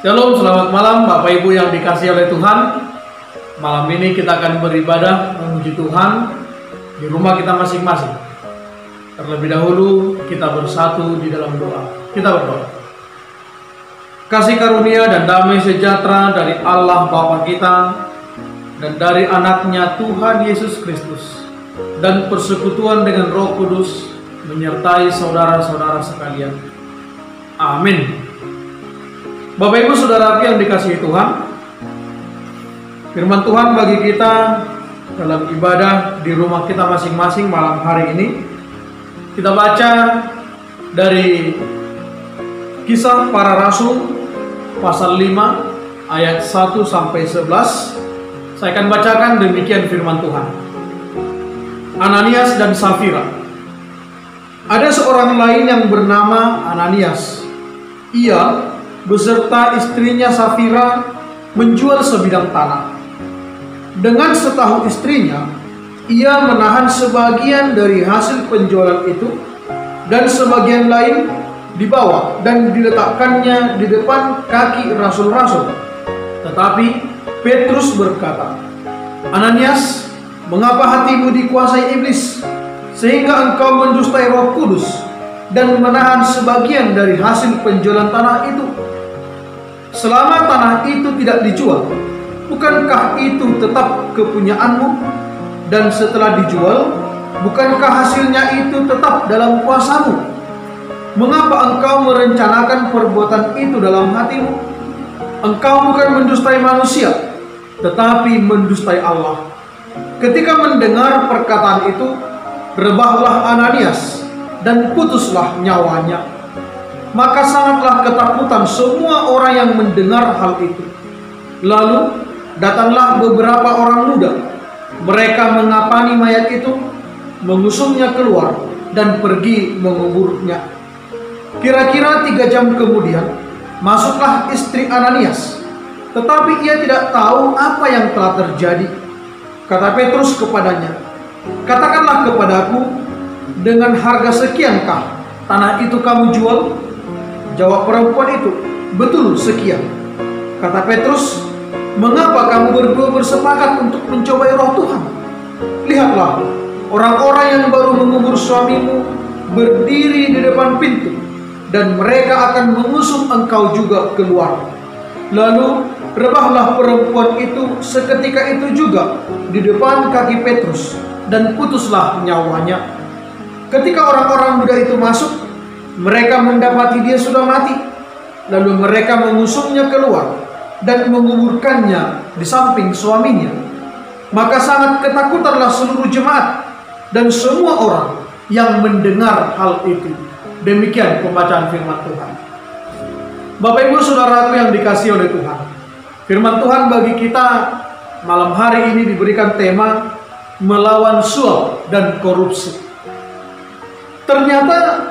Shalom, selamat malam Bapak Ibu yang dikasihi oleh Tuhan. Malam ini kita akan beribadah memuji Tuhan di rumah kita masing-masing. Terlebih dahulu kita bersatu di dalam doa. Kita berdoa. Kasih karunia dan damai sejahtera dari Allah Bapa kita dan dari anaknya Tuhan Yesus Kristus dan persekutuan dengan Roh Kudus menyertai saudara-saudara sekalian. Amin. Bapak Ibu Saudaraku yang dikasihi Tuhan, firman Tuhan bagi kita dalam ibadah di rumah kita masing-masing malam hari ini, kita baca dari Kisah Para Rasul pasal 5 ayat 1 sampai 11. Saya akan bacakan demikian firman Tuhan. Ananias dan Safira. Ada seorang lain yang bernama Ananias. Ia beserta istrinya Safira menjual sebidang tanah. Dengan setahu istrinya, ia menahan sebagian dari hasil penjualan itu dan sebagian lain dibawa dan diletakkannya di depan kaki rasul-rasul. Tetapi Petrus berkata, "Ananias, mengapa hatimu dikuasai iblis sehingga engkau mendustai Roh Kudus dan menahan sebagian dari hasil penjualan tanah itu? Selama tanah itu tidak dijual, bukankah itu tetap kepunyaanmu? Dan setelah dijual, bukankah hasilnya itu tetap dalam kuasamu? Mengapa engkau merencanakan perbuatan itu dalam hatimu? Engkau bukan mendustai manusia, tetapi mendustai Allah." Ketika mendengar perkataan itu, rebahlah Ananias dan putuslah nyawanya. Maka sangatlah ketakutan semua orang yang mendengar hal itu. Lalu datanglah beberapa orang muda. Mereka mengapani mayat itu, mengusungnya keluar, dan pergi menguburnya. Kira-kira 3 jam kemudian, masuklah istri Ananias. Tetapi ia tidak tahu apa yang telah terjadi. Kata Petrus kepadanya, "Katakanlah kepadaku, dengan harga sekiankah tanah itu kamu jual?" Jawab perempuan itu, "Betul, sekian." Kata Petrus, "Mengapa kamu berdua bersepakat untuk mencobai Roh Tuhan? Lihatlah, orang-orang yang baru mengubur suamimu berdiri di depan pintu, dan mereka akan mengusung engkau juga keluar." Lalu rebahlah perempuan itu seketika itu juga di depan kaki Petrus, dan putuslah nyawanya. Ketika orang-orang muda itu masuk, mereka mendapati dia sudah mati. Lalu mereka mengusungnya keluar dan menguburkannya di samping suaminya. Maka sangat ketakutanlah seluruh jemaat dan semua orang yang mendengar hal itu. Demikian pembacaan firman Tuhan. Bapak Ibu Saudaraku yang dikasihi oleh Tuhan, firman Tuhan bagi kita malam hari ini diberikan tema melawan suap dan korupsi. Ternyata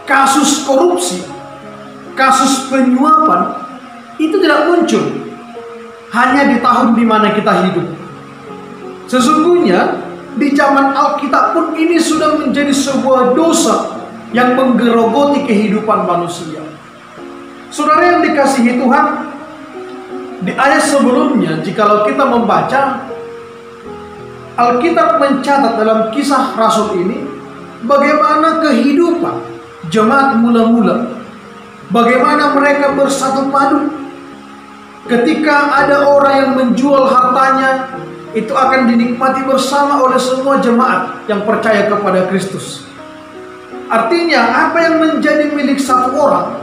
kasus korupsi, kasus penyuapan itu tidak muncul hanya di tahun di mana kita hidup. Sesungguhnya di zaman Alkitab pun ini sudah menjadi sebuah dosa yang menggerogoti kehidupan manusia. Saudara yang dikasihi Tuhan, di ayat sebelumnya jikalau kita membaca, Alkitab mencatat dalam Kisah Rasul ini bagaimana kehidupan jemaat mula-mula, bagaimana mereka bersatu padu. Ketika ada orang yang menjual hartanya, itu akan dinikmati bersama oleh semua jemaat yang percaya kepada Kristus. Artinya apa yang menjadi milik satu orang,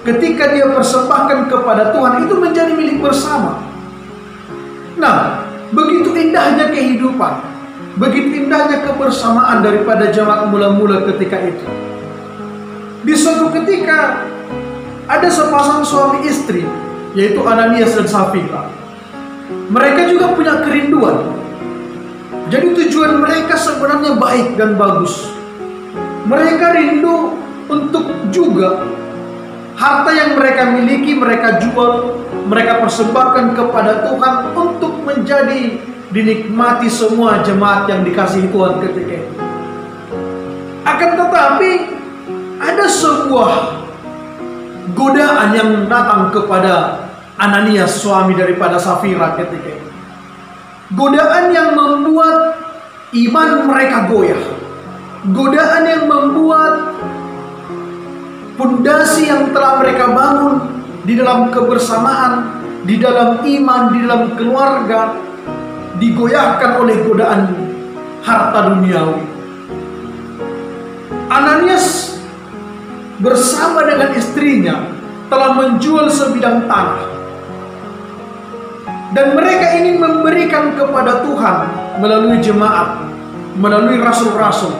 ketika dia persembahkan kepada Tuhan, itu menjadi milik bersama. Nah, begitu indahnya kehidupan, begitu indahnya kebersamaan daripada jemaat mula-mula ketika itu. Di suatu ketika ada sepasang suami istri, yaitu Ananias dan Safira. Mereka juga punya kerinduan. Jadi tujuan mereka sebenarnya baik dan bagus. Mereka rindu untuk juga harta yang mereka miliki mereka jual, mereka persembahkan kepada Tuhan untuk menjadi dinikmati semua jemaat yang dikasihi Tuhan ketika itu. Akan tetapi ada sebuah godaan yang datang kepada Ananias, suami daripada Safira ketika itu. Godaan yang membuat iman mereka goyah. Godaan yang membuat pondasi yang telah mereka bangun di dalam kebersamaan, di dalam iman, di dalam keluarga, digoyahkan oleh godaan harta duniawi. Ananias bersama dengan istrinya telah menjual sebidang tanah. Dan mereka ingin memberikan kepada Tuhan melalui jemaat, melalui rasul-rasul.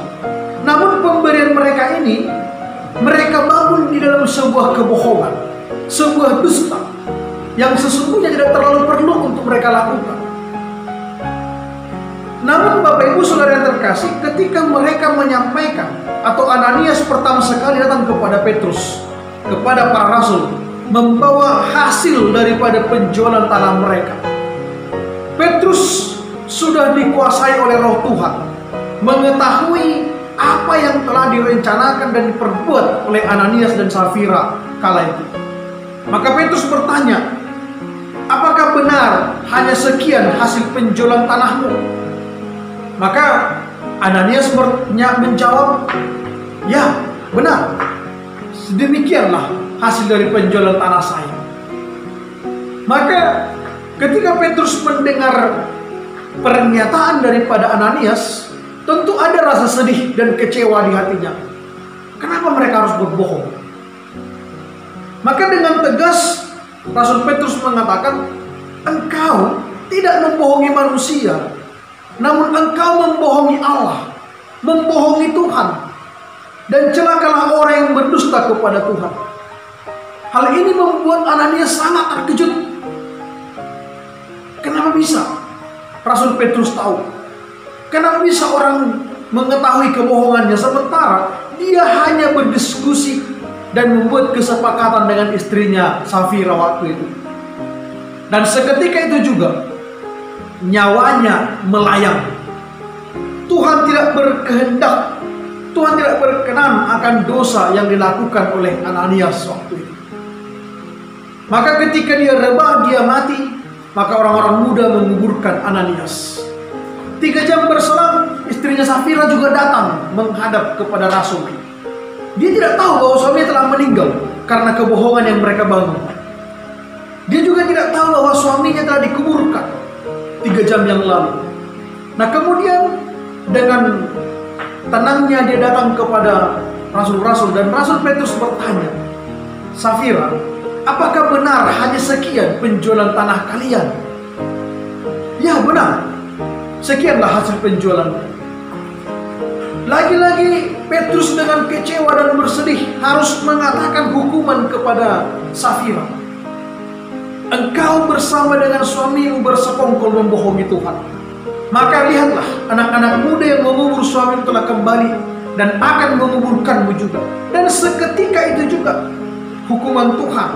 Namun pemberian mereka ini, mereka bangun di dalam sebuah kebohongan, sebuah dusta yang sesungguhnya tidak terlalu perlu untuk mereka lakukan. Namun Bapak Ibu Saudara yang terkasih, ketika mereka menyampaikan, atau Ananias pertama sekali datang kepada Petrus, kepada para rasul, membawa hasil daripada penjualan tanah mereka. Petrus sudah dikuasai oleh Roh Tuhan, mengetahui apa yang telah direncanakan dan diperbuat oleh Ananias dan Safira kala itu. Maka Petrus bertanya, apakah benar hanya sekian hasil penjualan tanahmu? Maka Ananias menjawab, ya benar, demikianlah hasil dari penjualan tanah saya. Maka ketika Petrus mendengar pernyataan daripada Ananias, tentu ada rasa sedih dan kecewa di hatinya. Kenapa mereka harus berbohong? Maka dengan tegas Rasul Petrus mengatakan, engkau tidak membohongi manusia, namun engkau membohongi Allah, membohongi Tuhan. Dan celakalah orang yang berdusta kepada Tuhan. Hal ini membuat Ananias sangat terkejut. Kenapa bisa Rasul Petrus tahu? Kenapa bisa orang mengetahui kebohongannya sementara dia hanya berdiskusi dan membuat kesepakatan dengan istrinya Safira waktu itu. Dan seketika itu juga nyawanya melayang. Tuhan tidak berkehendak, Tuhan tidak berkenan akan dosa yang dilakukan oleh Ananias waktu itu. Maka ketika dia rebah, dia mati, maka orang-orang muda menguburkan Ananias. 3 jam berselang, istrinya Safira juga datang menghadap kepada Rasul. Dia tidak tahu bahwa suaminya telah meninggal karena kebohongan yang mereka bangun. Dia juga tidak tahu bahwa suaminya telah dikuburkan 3 jam yang lalu. Nah kemudian dengan tenangnya dia datang kepada rasul-rasul, dan Rasul Petrus bertanya, Safira, apakah benar hanya sekian penjualan tanah kalian? Ya benar, sekianlah hasil penjualan. Lagi-lagi Petrus dengan kecewa dan bersedih harus mengatakan hukuman kepada Safira. Engkau bersama dengan suamimu bersekongkol membohongi Tuhan. Maka lihatlah, anak-anak muda yang mengubur suami telah kembali dan akan menguburkanmu juga. Dan seketika itu juga hukuman Tuhan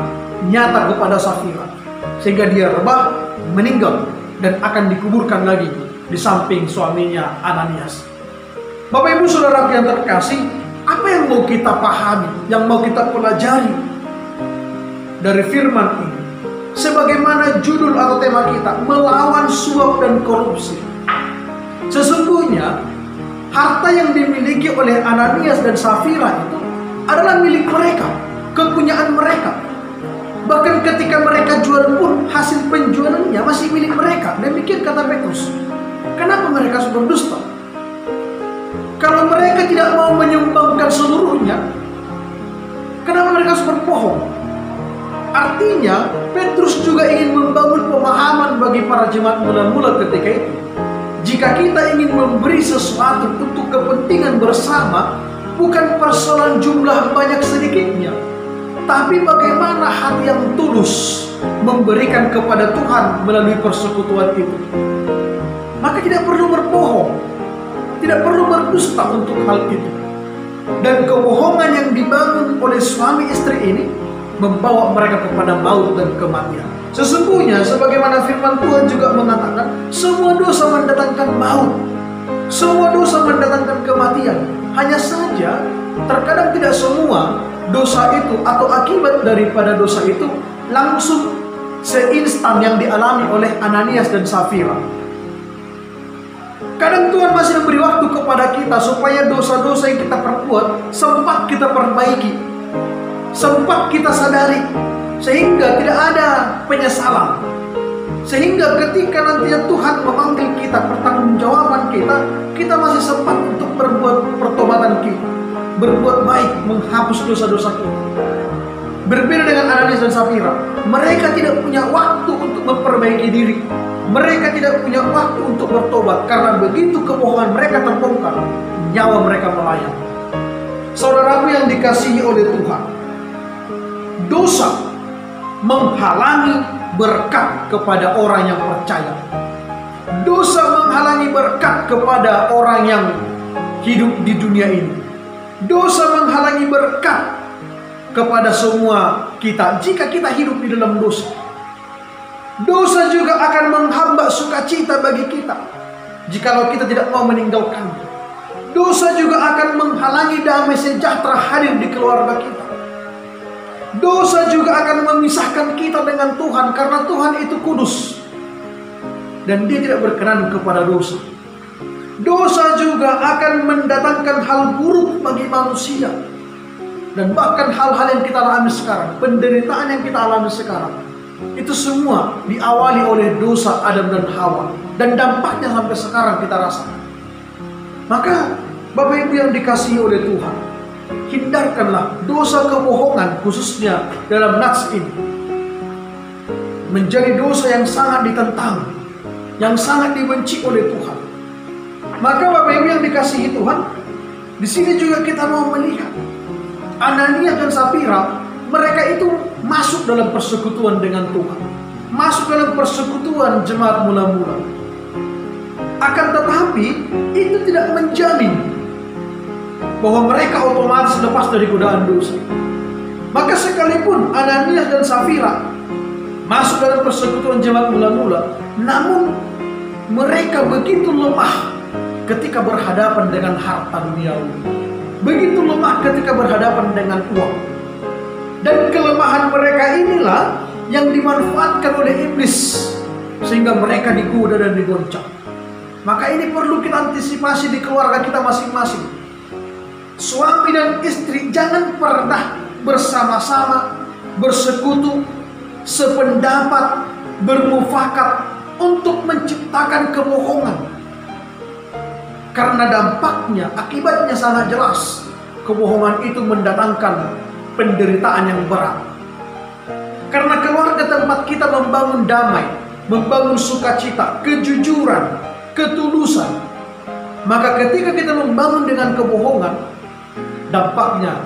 nyata kepada Safira, sehingga dia rebah, meninggal, dan akan dikuburkan lagi di samping suaminya Ananias. Bapak Ibu Saudara yang terkasih, apa yang mau kita pahami, yang mau kita pelajari dari firman ini? Sebagaimana judul atau tema kita, melawan suap dan korupsi. Sesungguhnya harta yang dimiliki oleh Ananias dan Safira itu adalah milik mereka, kepunyaan mereka. Bahkan ketika mereka jual pun, hasil penjualannya masih milik mereka. Demikian kata Petrus. Kenapa mereka harus berdusta? Kalau mereka tidak mau menyumbangkan seluruhnya, kenapa mereka harus berbohong? Artinya Petrus juga ingin membangun pemahaman bagi para jemaat mula-mula ketika itu. Jika kita ingin memberi sesuatu untuk kepentingan bersama, bukan persoalan jumlah banyak sedikitnya, tapi bagaimana hati yang tulus memberikan kepada Tuhan melalui persekutuan itu. Maka tidak perlu berbohong, tidak perlu berdusta untuk hal itu. Dan kebohongan yang dibangun oleh suami istri ini membawa mereka kepada maut dan kematian. Sesungguhnya sebagaimana firman Tuhan juga mengatakan, semua dosa mendatangkan maut, semua dosa mendatangkan kematian. Hanya saja terkadang tidak semua dosa itu atau akibat daripada dosa itu langsung seinstan yang dialami oleh Ananias dan Safira. Kadang Tuhan masih memberi waktu kepada kita supaya dosa-dosa yang kita perbuat sempat kita perbaiki, sempat kita sadari, sehingga tidak ada penyesalan. Sehingga ketika nantinya Tuhan memanggil kita, pertanggungjawaban kita masih sempat untuk berbuat pertobatan kita, berbuat baik, menghapus dosa-dosa kita. Berbeda dengan Ananias dan Safira, mereka tidak punya waktu untuk memperbaiki diri. Mereka tidak punya waktu untuk bertobat, karena begitu kebohongan mereka terbongkar, nyawa mereka melayang. Saudaraku yang dikasihi oleh Tuhan, dosa menghalangi berkat kepada orang yang percaya. Dosa menghalangi berkat kepada orang yang hidup di dunia ini. Dosa menghalangi berkat kepada semua kita jika kita hidup di dalam dosa. Dosa juga akan menghambat sukacita bagi kita jikalau kita tidak mau meninggalkannya. Dosa juga akan menghalangi damai sejahtera hadir di keluarga kita. Dosa juga akan memisahkan kita dengan Tuhan, karena Tuhan itu kudus dan Dia tidak berkenan kepada dosa. Dosa juga akan mendatangkan hal buruk bagi manusia, dan bahkan hal-hal yang kita alami sekarang, penderitaan yang kita alami sekarang, itu semua diawali oleh dosa Adam dan Hawa, dan dampaknya sampai sekarang kita rasakan. Maka Bapak Ibu yang dikasihi oleh Tuhan, hindarkanlah dosa kebohongan, khususnya dalam nats ini. Menjadi dosa yang sangat ditentang, yang sangat dibenci oleh Tuhan. Maka Bapak Ibu yang dikasihi Tuhan, di sini juga kita mau melihat Ananias dan Safira, mereka itu masuk dalam persekutuan dengan Tuhan, masuk dalam persekutuan jemaat mula-mula. Akan tetapi itu tidak menjamin bahwa mereka otomatis lepas dari godaan dosa. Maka sekalipun Ananias dan Safira masuk dalam persekutuan jemaat mula-mula, namun mereka begitu lemah ketika berhadapan dengan harta duniawi, begitu lemah ketika berhadapan dengan uang. Dan kelemahan mereka inilah yang dimanfaatkan oleh iblis, sehingga mereka digoda dan digoncang. Maka ini perlu kita antisipasi di keluarga kita masing-masing. Suami dan istri jangan pernah bersama-sama, bersekutu, sependapat, bermufakat untuk menciptakan kebohongan. Karena dampaknya, akibatnya sangat jelas. Kebohongan itu mendatangkan penderitaan yang berat. Karena keluarga tempat kita membangun damai, membangun sukacita, kejujuran, ketulusan. Maka ketika kita membangun dengan kebohongan, dampaknya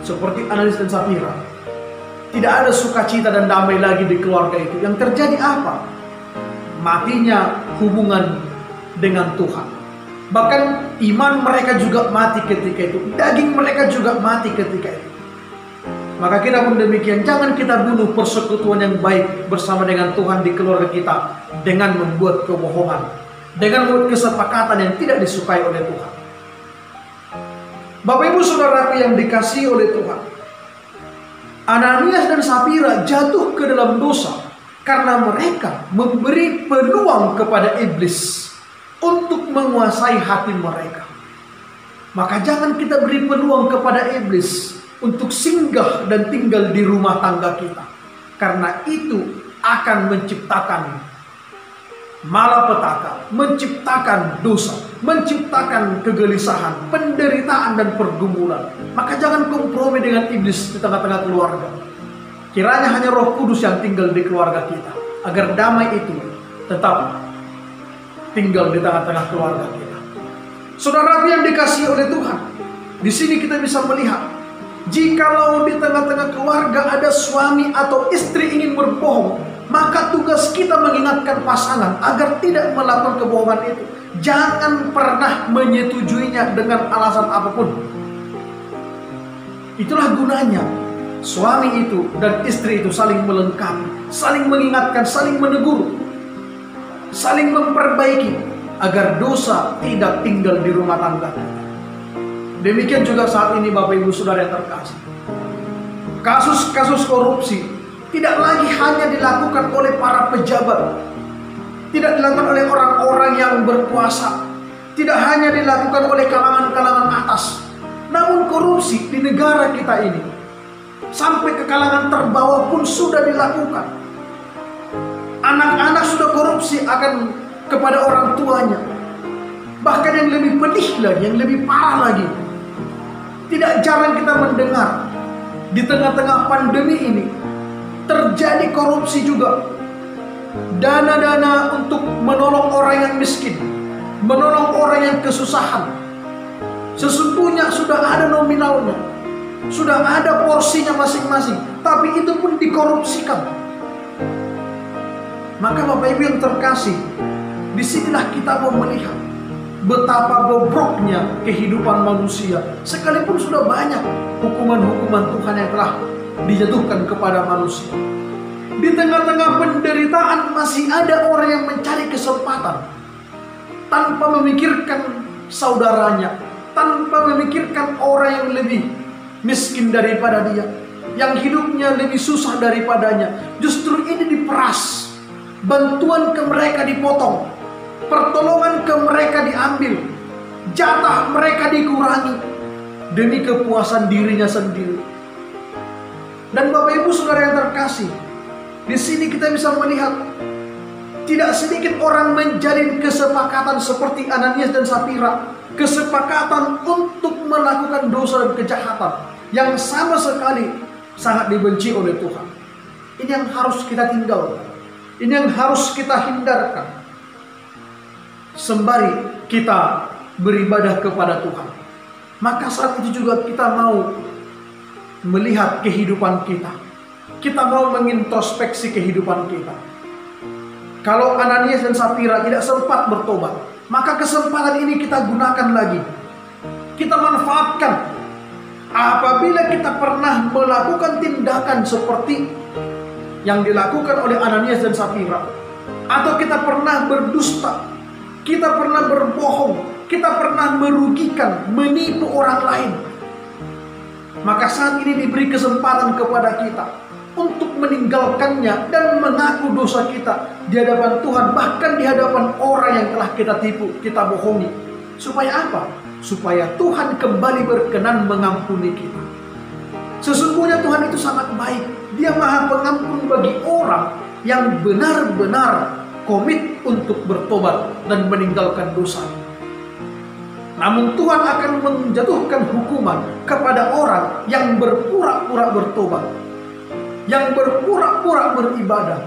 seperti Ananias dan Safira, tidak ada sukacita dan damai lagi di keluarga itu. Yang terjadi apa? Matinya hubungan dengan Tuhan. Bahkan iman mereka juga mati ketika itu, daging mereka juga mati ketika itu. Maka kita pun demikian, jangan kita bunuh persekutuan yang baik bersama dengan Tuhan di keluarga kita dengan membuat kebohongan, dengan membuat kesepakatan yang tidak disukai oleh Tuhan. Bapak Ibu Saudaraku yang dikasihi oleh Tuhan, Ananias dan Safira jatuh ke dalam dosa karena mereka memberi peluang kepada iblis untuk menguasai hati mereka. Maka jangan kita beri peluang kepada iblis untuk singgah dan tinggal di rumah tangga kita, karena itu akan menciptakan malapetaka, menciptakan dosa, menciptakan kegelisahan, penderitaan dan pergumulan. Maka jangan kompromi dengan iblis di tengah-tengah keluarga. Kiranya hanya Roh Kudus yang tinggal di keluarga kita, agar damai itu tetap tinggal di tengah-tengah keluarga kita. Saudara yang dikasihi oleh Tuhan, di sini kita bisa melihat, jikalau di tengah-tengah keluarga ada suami atau istri ingin berbohong, maka tugas kita mengingatkan pasangan agar tidak melakukan kebohongan itu. Jangan pernah menyetujuinya dengan alasan apapun. Itulah gunanya suami itu dan istri itu saling melengkapi, saling mengingatkan, saling menegur, saling memperbaiki agar dosa tidak tinggal di rumah tangga. Demikian juga saat ini Bapak Ibu Saudara yang terkasih, Kasus-kasus korupsi tidak lagi hanya dilakukan oleh para pejabat, tidak dilakukan oleh orang-orang yang berkuasa, tidak hanya dilakukan oleh kalangan-kalangan atas, namun korupsi di negara kita ini sampai ke kalangan terbawah pun sudah dilakukan. Anak-anak sudah korupsi akan kepada orang tuanya. Bahkan yang lebih pedih lagi, yang lebih parah lagi, tidak jarang kita mendengar di tengah-tengah pandemi ini terjadi korupsi juga. Dana-dana untuk menolong orang yang miskin, menolong orang yang kesusahan, sesungguhnya sudah ada nominalnya, sudah ada porsinya masing-masing, tapi itu pun dikorupsikan. Maka Bapak Ibu yang terkasih, disinilah kita mau melihat betapa bobroknya kehidupan manusia. Sekalipun sudah banyak hukuman-hukuman Tuhan yang telah dijatuhkan kepada manusia, di tengah-tengah penderitaan masih ada orang yang mencari kesempatan tanpa memikirkan saudaranya, tanpa memikirkan orang yang lebih miskin daripada dia, yang hidupnya lebih susah daripadanya. Justru ini diperas, bantuan ke mereka dipotong, pertolongan ke mereka diambil, jatah mereka dikurangi demi kepuasan dirinya sendiri. Dan Bapak Ibu Saudara yang terkasih, di sini kita bisa melihat tidak sedikit orang menjalin kesepakatan seperti Ananias dan Safira, kesepakatan untuk melakukan dosa dan kejahatan yang sama sekali sangat dibenci oleh Tuhan. Ini yang harus kita tinggalkan, ini yang harus kita hindarkan, sembari kita beribadah kepada Tuhan. Maka saat itu juga kita mau melihat kehidupan kita, kita mau mengintrospeksi kehidupan kita. Kalau Ananias dan Safira tidak sempat bertobat, maka kesempatan ini kita gunakan lagi, kita manfaatkan. Apabila kita pernah melakukan tindakan seperti yang dilakukan oleh Ananias dan Safira, atau kita pernah berdusta, kita pernah berbohong, kita pernah merugikan, menipu orang lain, maka saat ini diberi kesempatan kepada kita untuk meninggalkannya dan mengaku dosa kita di hadapan Tuhan, bahkan di hadapan orang yang telah kita tipu, kita bohongi. Supaya apa? Supaya Tuhan kembali berkenan mengampuni kita. Sesungguhnya Tuhan itu sangat baik. Dia Maha Pengampun bagi orang yang benar-benar komit untuk bertobat dan meninggalkan dosa. Namun Tuhan akan menjatuhkan hukuman kepada orang yang berpura-pura bertobat, yang berpura-pura beribadah,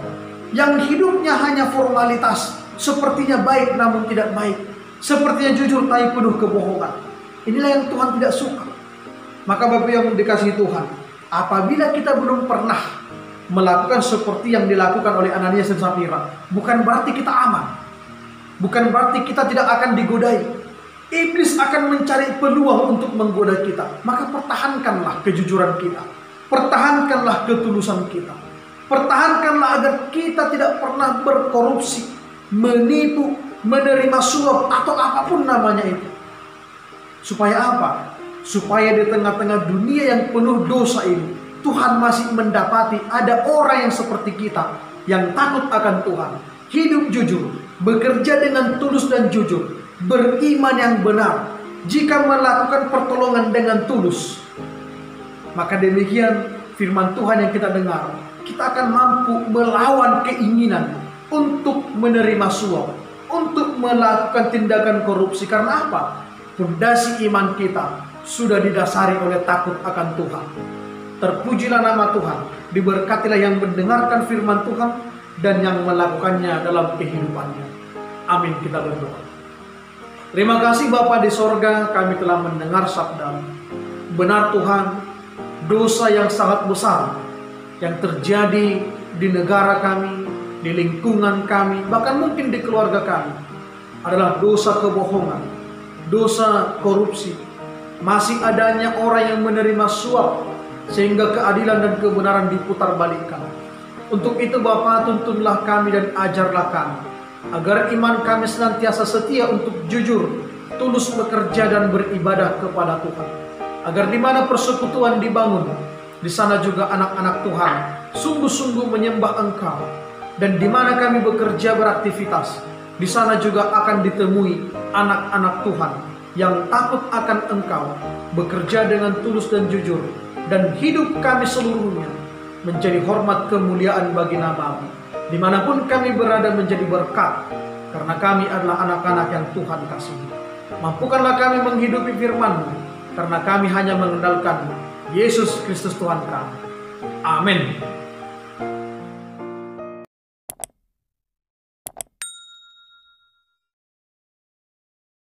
yang hidupnya hanya formalitas, sepertinya baik namun tidak baik, sepertinya jujur tapi penuh kebohongan. Inilah yang Tuhan tidak suka. Maka Bapak yang dikasihi Tuhan, apabila kita belum pernah melakukan seperti yang dilakukan oleh Ananias dan Safira, bukan berarti kita aman, bukan berarti kita tidak akan digodai. Iblis akan mencari peluang untuk menggoda kita. Maka pertahankanlah kejujuran kita, pertahankanlah ketulusan kita, pertahankanlah agar kita tidak pernah berkorupsi, menipu, menerima suap atau apapun namanya itu. Supaya apa? Supaya di tengah-tengah dunia yang penuh dosa ini, Tuhan masih mendapati ada orang yang seperti kita, yang takut akan Tuhan, hidup jujur, bekerja dengan tulus dan jujur, beriman yang benar. Jika melakukan pertolongan dengan tulus, maka demikian firman Tuhan yang kita dengar, kita akan mampu melawan keinginan untuk menerima suap, untuk melakukan tindakan korupsi. Karena apa? Fondasi iman kita sudah didasari oleh takut akan Tuhan. Terpujilah nama Tuhan, diberkatilah yang mendengarkan firman Tuhan dan yang melakukannya dalam kehidupannya. Amin. Kita berdoa. Terima kasih Bapa di sorga, kami telah mendengar sabda. Benar Tuhan, dosa yang sangat besar yang terjadi di negara kami, di lingkungan kami, bahkan mungkin di keluarga kami, adalah dosa kebohongan, dosa korupsi. Masih adanya orang yang menerima suap sehingga keadilan dan kebenaran diputarbalikkan. Untuk itu Bapa, tuntunlah kami dan ajarlah kami, agar iman kami senantiasa setia untuk jujur, tulus bekerja dan beribadah kepada Tuhan. Agar di mana persekutuan dibangun, di sana juga anak-anak Tuhan sungguh-sungguh menyembah Engkau. Dan di mana kami bekerja beraktivitas, di sana juga akan ditemui anak-anak Tuhan yang takut akan Engkau, bekerja dengan tulus dan jujur, dan hidup kami seluruhnya menjadi hormat kemuliaan bagi nama-Mu. Dimanapun kami berada menjadi berkat, karena kami adalah anak-anak yang Tuhan kasihi. Mampukanlah kami menghidupi firman-Mu, karena kami hanya mengandalkan Yesus Kristus Tuhan kami. Amin.